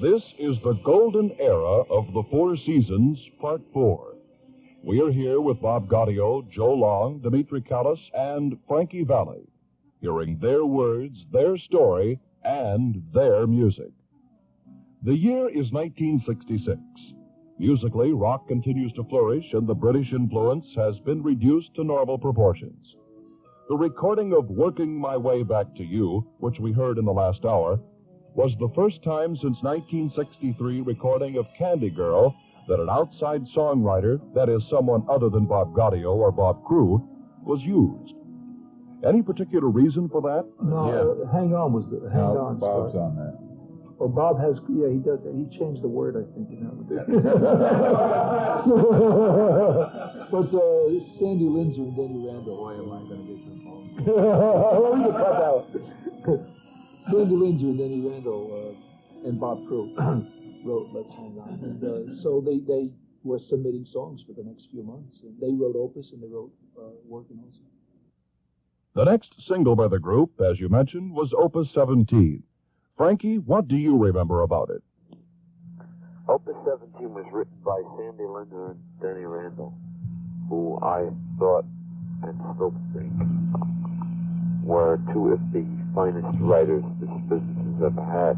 This is the golden era of the Four Seasons, Part 4. We are here with Bob Gaudio, Joe Long, Dimitri Callis, and Frankie Valli, hearing their words, their story, and their music. The year is 1966. Musically, rock continues to flourish, and the British influence has been reduced to normal proportions. The recording of Working My Way Back to You, which we heard in the last hour, was the first time since 1963 recording of Candy Girl that an outside songwriter, that is, someone other than Bob Gaudio or Bob Crewe, was used. Any particular reason for that? No, Hang On was the Hang On. Bob's on that. Well, Bob has, yeah, he does. He changed the word, I think, in that one. But Sandy Linzer and Denny Randall. Boy, am I going to get some phone. Well, we can cut that one. Sandy Linzer and Denny Randall and Bob Crewe wrote Let's Hang On. And so they were submitting songs for the next few months. And they wrote Opus and they wrote Working also. The next single by the group, as you mentioned, was Opus 17. Frankie, what do you remember about it? Opus 17 was written by Sandy Linzer and Denny Randall, who I thought and still think were two of the finest writers this business has ever had.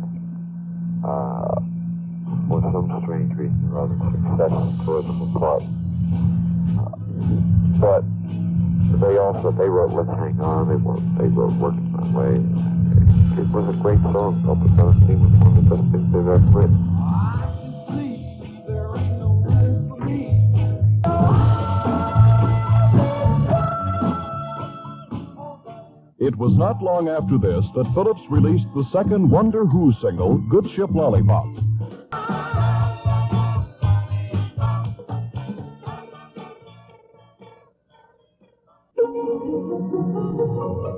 For some strange reason or other, success tore them apart. But they wrote Let's Hang On, they wrote Working My Way. It was a great song. Opus 17 was one of the best things they've ever written. It was not long after this that Phillips released the second Wonder Who single, Good Ship Lollipop.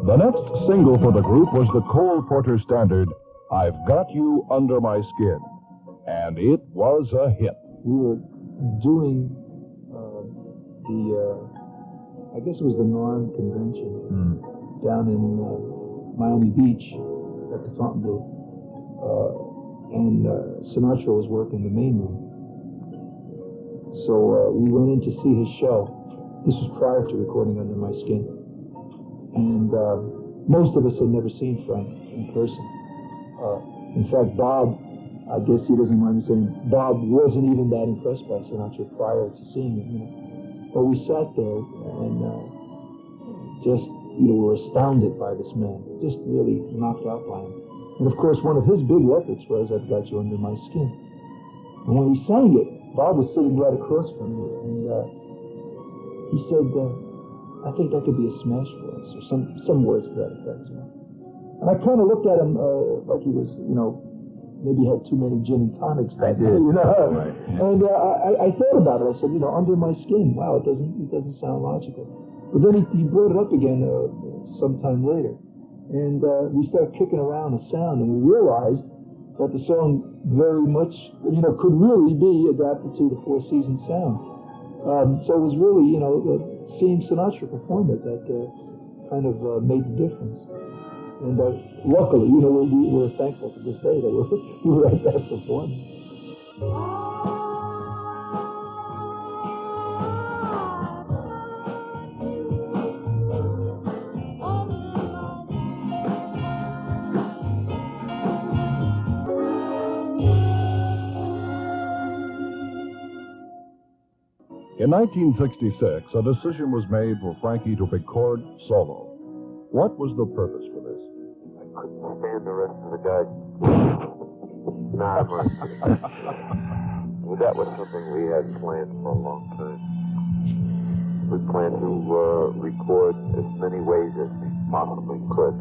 The next single for the group was the Cole Porter standard, I've Got You Under My Skin, and it was a hit. We were doing I guess it was the Norm Convention down in Miami Beach at the Fontainebleau, and Sinatra was working the main room. So we went in to see his show. This was prior to recording Under My Skin. And most of us had never seen Frank in person. In fact, Bob, I guess he doesn't mind me saying, Bob wasn't even that impressed by Sinatra prior to seeing him, you know. But we sat there and just, you know, were astounded by this man, just really knocked out by him. And of course, one of his big records was I've Got You Under My Skin. And when he sang it, Bob was sitting right across from me, and he said, I think that could be a smash for us, or some words to that effect, you know. And I kind of looked at him like he was, you know, maybe had too many gin and tonics that day, you know. Right, yeah. And I thought about it. I said, you know, Under My Skin. Wow, it doesn't sound logical. But then he brought it up again sometime later, and we started kicking around a sound, and we realized that the song very much, you know, could really be adapted to the Four Seasons sound. So it was really, you know, seeing Sinatra perform it that kind of made the difference. And luckily, you know, we're thankful to this day that we were at that performance. In 1966, a decision was made for Frankie to record solo. What was the purpose for this? I couldn't stand the rest of the guys. Nah, well, that was something we had planned for a long time. We planned to record as many ways as we possibly could.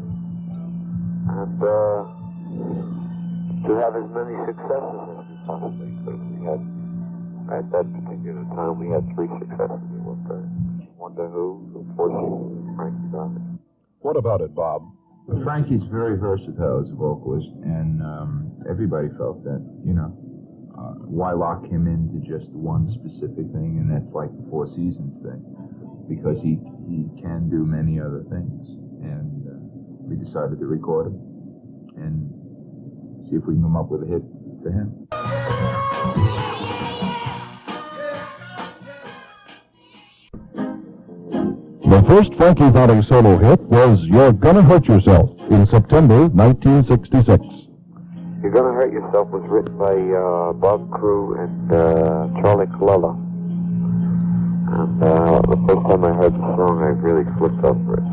And to have as many successes as we possibly could. We had, at that particular time, we had 3 successes at one time. Wonder Who, Four Seasons, and Frankie Valli. What about it, Bob? Frankie's very versatile as a vocalist, and everybody felt that, you know, why lock him into just one specific thing, and that's like the Four Seasons thing, because he can do many other things. And we decided to record him and see if we can come up with a hit. for him. The first Frankie Valli solo hit was You're Gonna Hurt Yourself in September 1966. You're Gonna Hurt Yourself was written by Bob Crewe and Charlie Colella. And the first time I heard the song, I really flipped over it.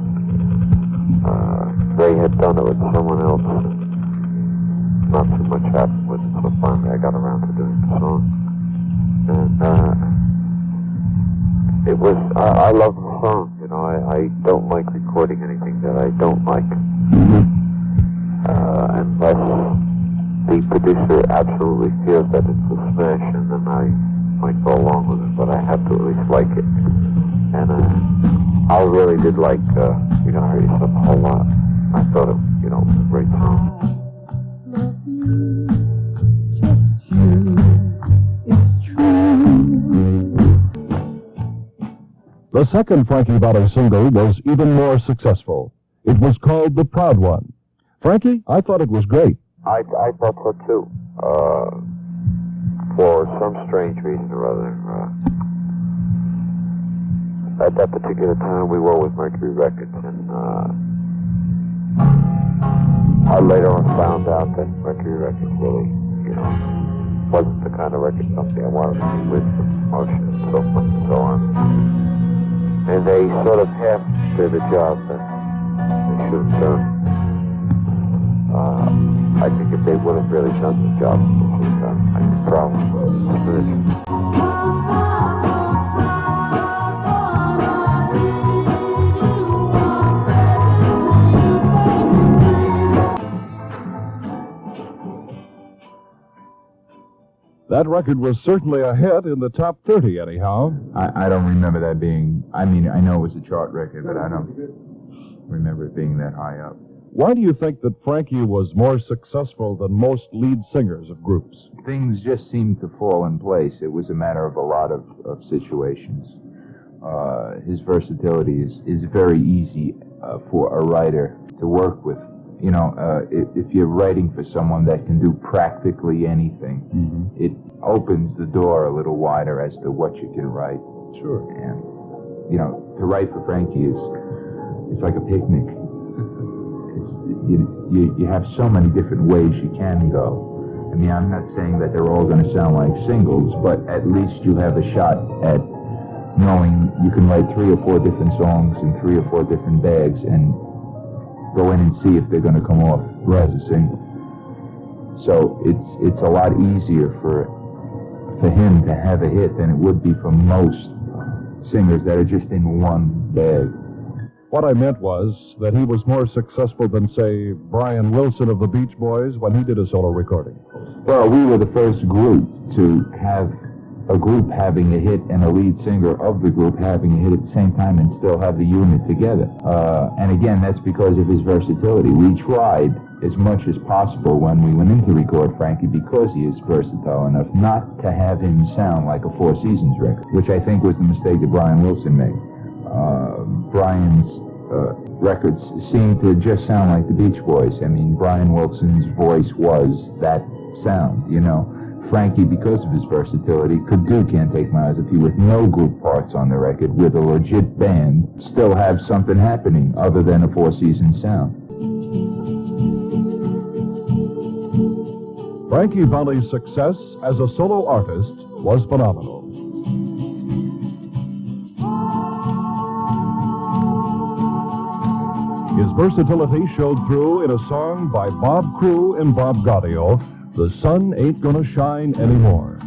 They had done it with someone else. Not too much happened with it, so finally I got around to doing the song. And it was, I love the song. You know, I don't like recording anything that I don't like. Unless the producer absolutely feels that it's a smash, and then I might go along with it, but I have to at least like it. And I really did like You're Gonna Hurt Yourself a whole lot. I thought it, you know, was a great song. The second Frankie Valli single was even more successful. It was called The Proud One. Frankie, I thought it was great. I thought so too. For some strange reason or other. At that particular time, we were with Mercury Records, and I later on found out that Mercury Records really, you know, wasn't the kind of record company I wanted to be with for promotion and so forth and so on. And they sort of half did the job that they should have done. I think if they would have really done the job, I could probably finish. That record was certainly a hit in the top 30, anyhow. I don't remember that being, I mean, I know it was a chart record, but I don't remember it being that high up. Why do you think that Frankie was more successful than most lead singers of groups? Things just seemed to fall in place. It was a matter of a lot of situations. His versatility is very easy for a writer to work with. You know, if you're writing for someone that can do practically anything, it opens the door a little wider as to what you can write. Sure. And, you know, to write for Frankie it's like a picnic. You have so many different ways you can go. I mean, I'm not saying that they're all going to sound like singles, but at least you have a shot at knowing you can write 3 or 4 different songs in 3 or 4 different bags and go in and see if they're going to come off as a single. So it's a lot easier for him to have a hit than it would be for most singers that are just in one bag. What I meant was that he was more successful than, say, Brian Wilson of the Beach Boys when he did a solo recording. Well, we were the first group to have a group having a hit and a lead singer of the group having a hit at the same time and still have the unit together. And again, that's because of his versatility. We tried as much as possible when we went in to record Frankie, because he is versatile enough, not to have him sound like a Four Seasons record, which I think was the mistake that Brian Wilson made. Brian's records seemed to just sound like the Beach Boys. I mean, Brian Wilson's voice was that sound, you know. Frankie, because of his versatility, could do Can't Take My Eyes Off You with no group parts on the record, with a legit band, still have something happening other than a Four Seasons sound. Frankie Valli's success as a solo artist was phenomenal. His versatility showed through in a song by Bob Crewe and Bob Gaudio, The Sun Ain't Gonna Shine Anymore.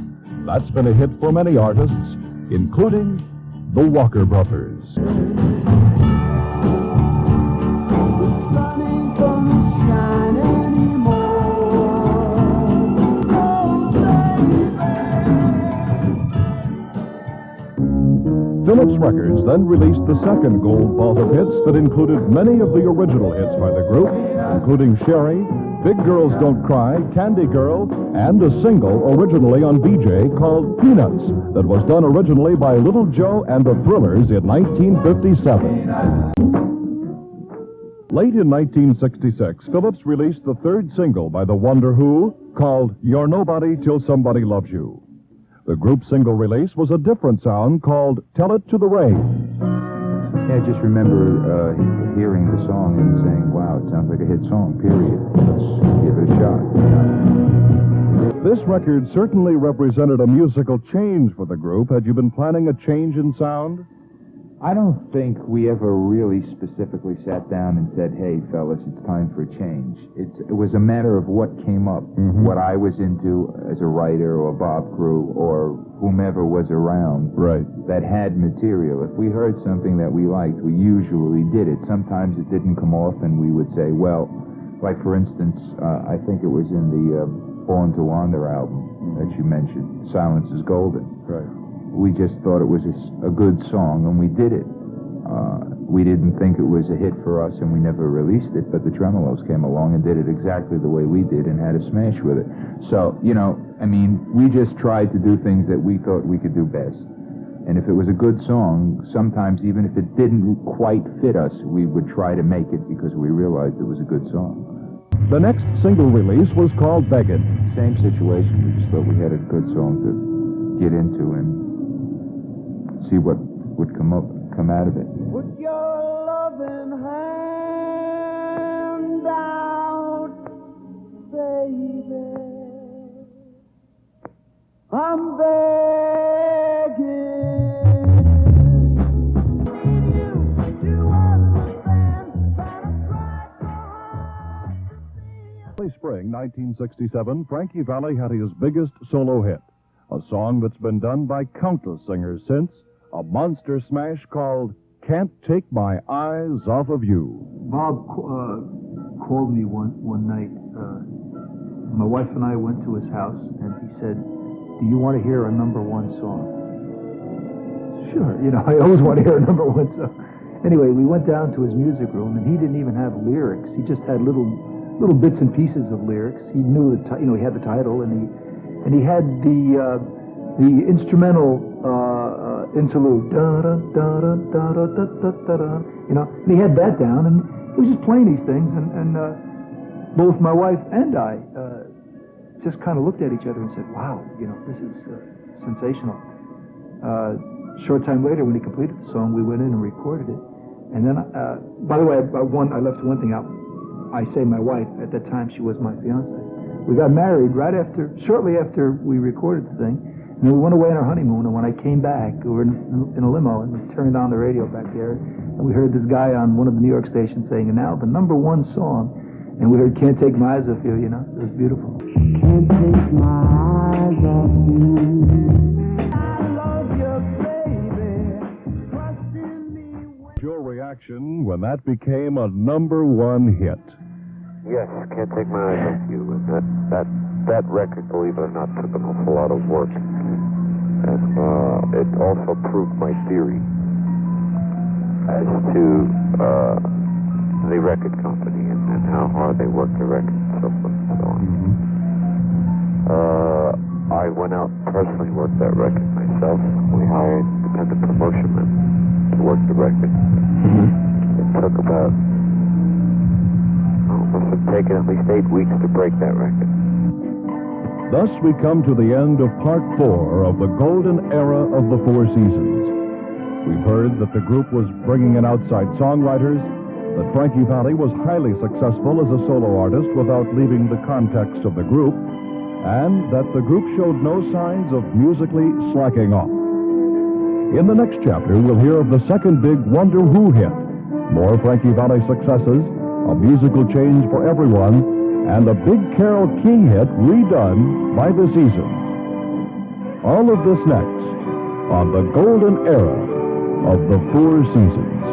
That's been a hit for many artists, including the Walker Brothers. Phillips Records then released the second gold vault of hits that included many of the original hits by the group, including Sherry, Big Girls Don't Cry, Candy Girl, and a single originally on BJ called Peanuts that was done originally by Little Joe and the Thrillers in 1957. Late in 1966, Phillips released the third single by the Wonder Who, called You're Nobody Till Somebody Loves You. The group single release was a different sound called Tell It to the Rain. Yeah, I just remember hearing the song and saying, wow, it sounds like a hit song, period. Let's give it a shot. This record certainly represented a musical change for the group. Had you been planning a change in sound? I don't think we ever really specifically sat down and said, hey, fellas, it's time for a change. It was a matter of what came up, what I was into as a writer or Bob Crewe or whomever was around that had material. If we heard something that we liked, we usually did it. Sometimes it didn't come off and we would say, well, like for instance, I think it was in the Born to Wander album that you mentioned, Silence is Golden. Right. We just thought it was a good song, and we did it. We didn't think it was a hit for us, and we never released it, but the Tremolos came along and did it exactly the way we did and had a smash with it. So, we just tried to do things that we thought we could do best. And if it was a good song, sometimes even if it didn't quite fit us, we would try to make it because we realized it was a good song. The next single release was called Beggin'. Same situation. We just thought we had a good song to get into and see what would come out of it. Put your loving hand out, baby. I'm begging you to understand that I tried so hard to see. Early spring 1967, Frankie Valli had his biggest solo hit, a song that's been done by countless singers since, a monster smash called Can't Take My Eyes Off of You. Bob called me one night. My wife and I went to his house, and he said, do you want to hear a number one song? Sure, I always want to hear a number one song. Anyway, we went down to his music room, and he didn't even have lyrics. He just had little bits and pieces of lyrics. He knew he had the title, and he had the instrumental interlude, da da da da da da da da da. And he had that down, and he was just playing these things, and both my wife and I just kind of looked at each other and said, "Wow, this is sensational." Short time later, when he completed the song, we went in and recorded it. And then, by the way, I left one thing out. I say my wife. At that time, she was my fiance. We got married shortly after we recorded the thing. And then we went away on our honeymoon, and when I came back, we were in a limo, and we turned on the radio back there, and we heard this guy on one of the New York stations saying, and now the number one song, and we heard Can't Take My Eyes Off You, It was beautiful. Can't take my eyes off you. I love you, baby. Trust in me. Your reaction when that became a number one hit? Yes, Can't Take My Eyes Off You. And that record, believe it or not, took an awful lot of work. And it also proved my theory as to the record company and how hard they work the record and so forth and so on. I went out and personally worked that record myself. We hired independent promotion men to work the record. It took about, must have taken at least 8 weeks to break that record. Thus we come to the end of Part 4 of the golden era of the Four Seasons. We've heard that the group was bringing in outside songwriters, that Frankie Valli was highly successful as a solo artist without leaving the context of the group, and that the group showed no signs of musically slacking off. In the next chapter, we'll hear of the second big Wonder Who hit, more Frankie Valli successes, a musical change for everyone, and a big Carole King hit redone by the Seasons. All of this next on the golden era of the Four Seasons.